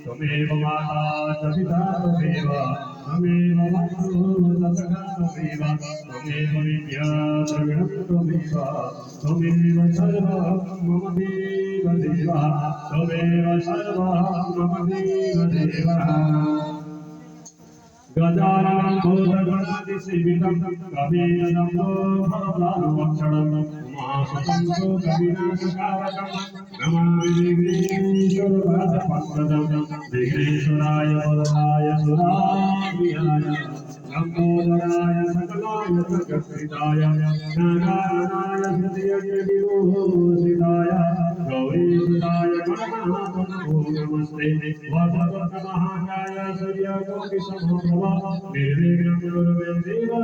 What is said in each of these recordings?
त्वमेव माता च पिता त्वमेव त्वमेव मातुः सखा त्वमेव त्वमेव विद्या द्रविणं त्वमेव त्वमेव सर्वं मम देव देवः त्वमेव सर्वं मम देव देवः गजाननं भूतगणाधिसेवितं कवीनन्दो भवदानुवक्षणं उमासुतं शोकविनाशकारकं नमामि विघ्नेश्वरपादपङ्कजं विघ्नेश्वराय वरदाय सुराभियाय लम्बोदराय सकलाय जगत्प्रिताय नारायणाय हृदयविभूषिताय गौरीसुताय गणनाथो नमस्ते वरदमहाकाय सूर्यकोटिसमप्रभा निर्विघ्नं कुरु देवा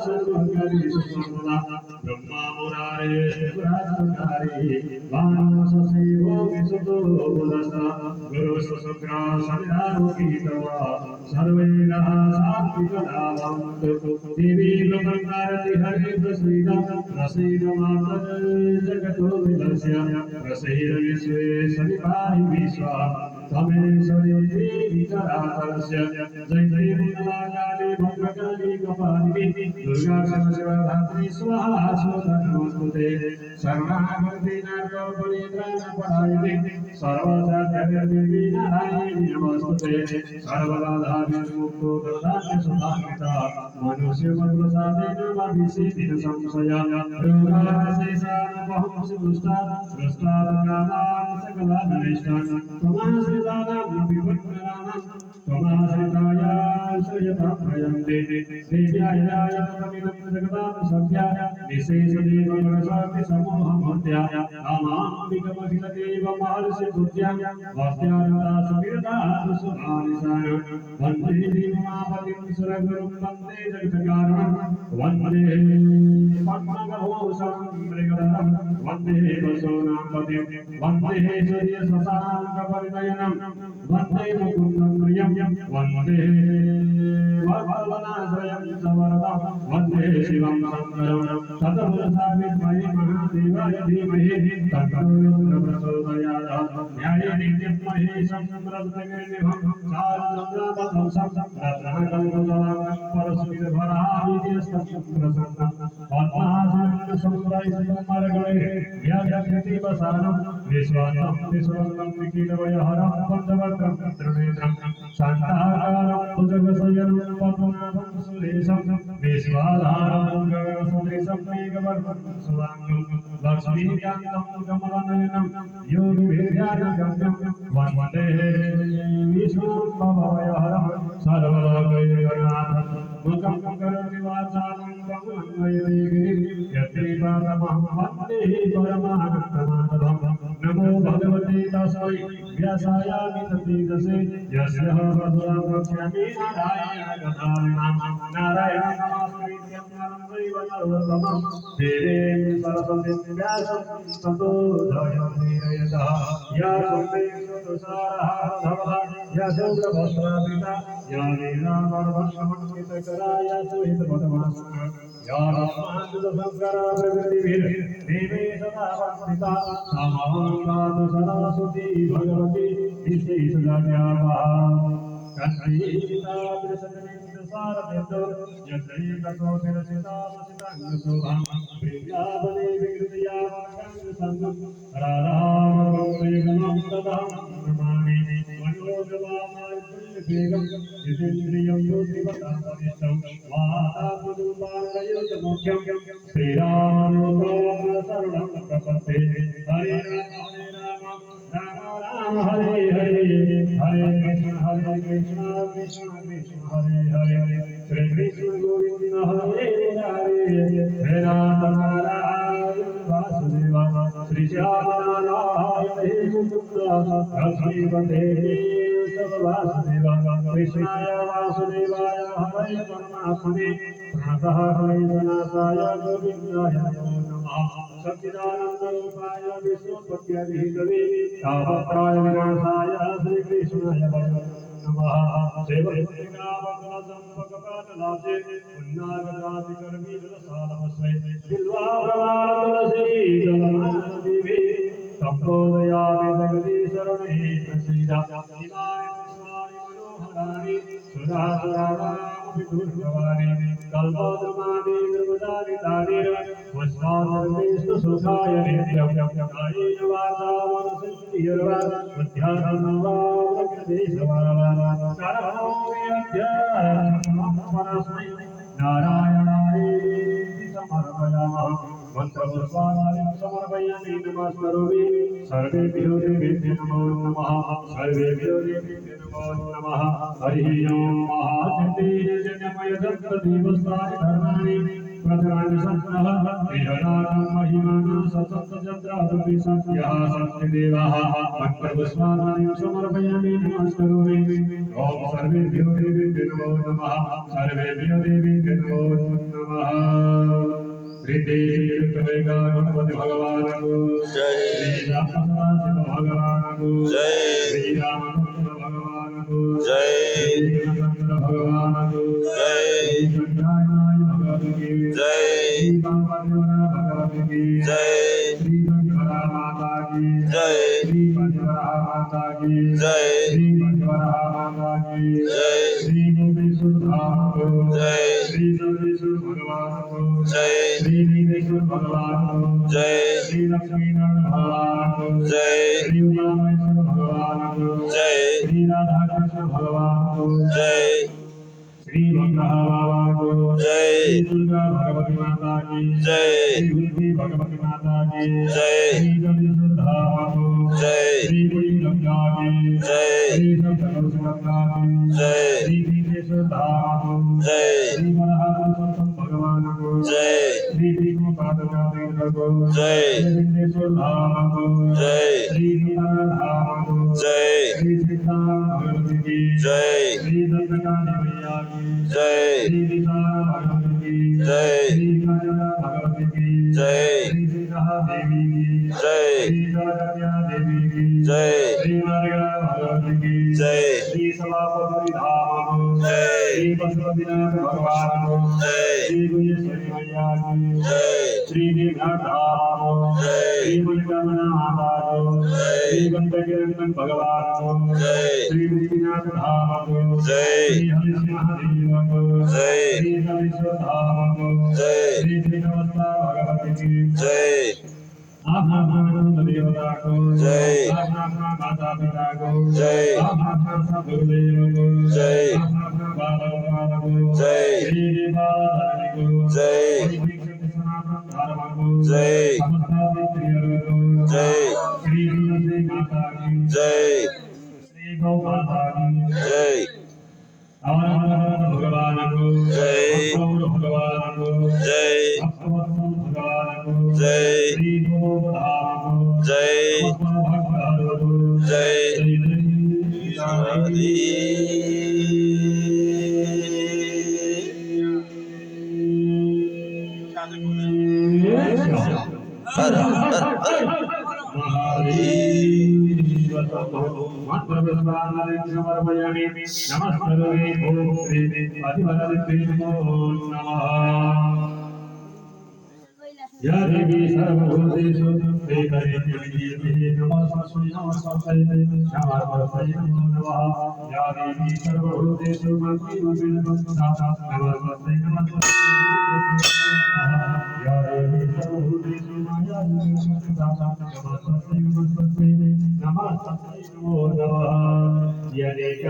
सर्वकार्येषु सर्वदा ब्रह्मा मुरारे शिवरात्मकारे वानससेवो विसुतो बुधसा गुरुसुशुक्रा सन्धारोपितवा सर्वे नः सात्विकदावन्तु देवी ब्रह्मकारति हरिप्रसीदा प्रसीद मातः जगतो विलस्य प्रसीद विश्वेश्वरि पाहि विश्वा तमेश्वरी देवी चराचरस्य जय जय मंगलाकाली भद्रकाली कपालिनी दुर्गा सर्वशिवधात्री स्वाहा स्वधा नमोस्तुते सर्वाभक्ति नारकोपरि त्राणपरायिनी सर्वसाध्यदेवी नारायणी नमोस्तुते सर्वबाधाविमुक्तो ददाति सुधामिता मनुष्यमत्प्रसादेन वाभिषेदिन संशया रोगाशेषानुपहंसि दुष्टा सृष्टात्कालान् सकलानरिष्टान् त्वमाश्रितानां विभक्तराणां त्वमाश्रिताय श्रयतां प्रयन्ते देव्याय ध्याय तमिदं जगदां सद्या विशेषदेव गणशान्ति समूहमत्या नामाम्बिकमखिलदेव महर्षि पूज्या वास्यानता समिरता सुभानिसार वन्दे देवमापतिं सुरगुरुं वन्दे जगत्कारणं वन्दे पद्मघोषं मृगधरं वन्दे वसोनापतिं वन्दे सूर्यशशाङ्कपरिनयनं वन्दे मुकुन्दं प्रियं वन्दे वरवरनाश्रयं सवरदं वन्दे शिवं शङ्करं तदमुरसाविद्महे महादेवाय धीमहि तन्नो प्रचोदयात् न्याये नित्यं महेशं रत्नगिरिनिभं चारुचन्द्रवदं रत्नकल्पजलं परस्मितभराविद्यस्तं प्रसन्नं पद्मासनं संवैष्णवमर्गणे व्याजगतिवसानं विश्वासं विश्वं निखिलवयहरं पञ्चवक्त्रं त्रिनेत्रं शान्ताकारं भुजगशयनं पद्मनाभं सुरेशं विश्वाधारं गगनसदृशं मेघवर्णं सुवाङ्गं लक्ष्मीकान्तं कमलनयनं योगिभिर्ध्यानगम्यं वन्दे विष्णुं भवभयहरं सर्वलोकैकनाथं मुखं करोति वाचालं कमलमयदेवी यत्रीपादमहं वन्दे परमानन्दमाधवं नमो भगवते तस्मै व्यासायामि ततीदसे यस्य वसुधां वक्ष्यामि नारायणगदारिणां नारायणं नमस्कृत्यं नरं चैव नरोत्तमं देवीं सरस्वतीं व्यासं ततो जयमुदीरयतः या कुन्ते सुतसारः या शौर्यवस्त्रापिता या वीरामर्वसमन्वितकरा या सुहितपदमास्का या रामानुजसंस्कारा प्रकृतिभिर्देवी सदा वन्दिता सामान्यात् सरस्वती भगवती विशेषजाड्यापहा कन्यैतादृशनिन्दसारनिन्दो यत्रैकसोऽतिरचितामसिताङ्गशोभां प्रियावने विकृतया वाक्याङ्गसङ्गं राधामगं तदहं नमामि मनोजवामायुर्वेगं जितेन्द्रियं योतिवतामनिष्ठं वातापुदुपालयोजमुख्यं श्रीरामोपम शरणं प्रपद्ये हरे राम राम हरे हरे हरे कृष्ण कृष्ण कृष्ण हरे हरे श्री कृष्ण गोविंद हरे हरे हे राम नारायण वासुदेव श्री श्याम नारायण हे मुकुंद लक्ष्मीपते वासुदेव कृष्णाय वासुदेवाय हरे परमात्मने प्रणतः क्लेशनाशाय गोविन्दाय नमो नमः सच्चिदानन्दरूपाय विष्णुपत्यादिहितवे तापत्राय विनाशाय श्रीकृष्णाय नमः सेवकावकलचम्पकपाटलासे पुण्णागजातिकर्मीजलसालमस्मै बिल्वाभ्रमाणतुलसी जलमानदेवी तम्पोदयामि जगदीशरणे प्रसीदा इमानि पुष्पाणि मनोहराणि सुधासुराणामपि दुर्गवाणि कल्पद्रुमाणि निर्मदानि तानि पुष्पाणि सुखाय नित्यं कायेन वाचा मनसेन्द्रियर्वा बुद्ध्यात्मना वा प्रकृतिस्वभावा सर्वोऽपि अध्यात्मपरस्मै नारायणायेति समर्पयामः मंत्रपुष्पाणि समर्पयामि नमस्करोमि सर्वेभ्यो देवेभ्यो नमो नमः सर्वेभ्यो देवेभ्यो नमो नमः हरिः ओम् महाजनेजनमयदन्तदीवस्तानि धर्माणि प्रधानि सन्तः विहदानं महिमानं सततजत्रादपि सत्यः सत्यदेवाः मंत्रपुष्पाणि समर्पयामि नमस्करोमि ॐ सर्वेभ्यो देवेभ्यो नमो नमः सर्वेभ्यो देवेभ्यो नमो नमः श्रीदेवीवेगा गणपति भगवान को जय श्री रामचंद्र भगवान को जय श्री रामचंद्र भगवान को जय श्री रामचंद्र भगवान को जय श्री संध्यानाय भगवती की जय श्री बांबदेवना भगवती की जय श्री पंचवरा माता की जय श्री पंचवरा माता की जय श्री पंचवरा माता की जय श्री देवेश्वर धाम को जय श्री देवेश्वर भगवान को जय श्री नीलेश्वर भगवान को जय श्री लक्ष्मीनारायण भगवान को जय श्री उमामहेश्वर भगवान को जय श्री राधा कृष्ण भगवान को जय श्री भद्रहा बाबा को जय श्री दुर्गा भगवती माता की जय श्री बुद्धि भगवती माता की जय श्री जलेश्वर धाम को जय श्री बुढ़ी गंगा की जय श्री गंगा की जय श्री नीलेश्वर धाम को जय श्री मनोहर जय जय जय जय या देवी सर्वभूतेषु एकरेत्युनियते नमस्ते नमस्ते नमस्ते नमः या देवी सर्वभूतेषु मन्त्रिरूपेण नमस्ते नमस्ते या देवी सर्वभूतेषु मायारूपेण नमस्ते नमस्ते नमो नमः या देवी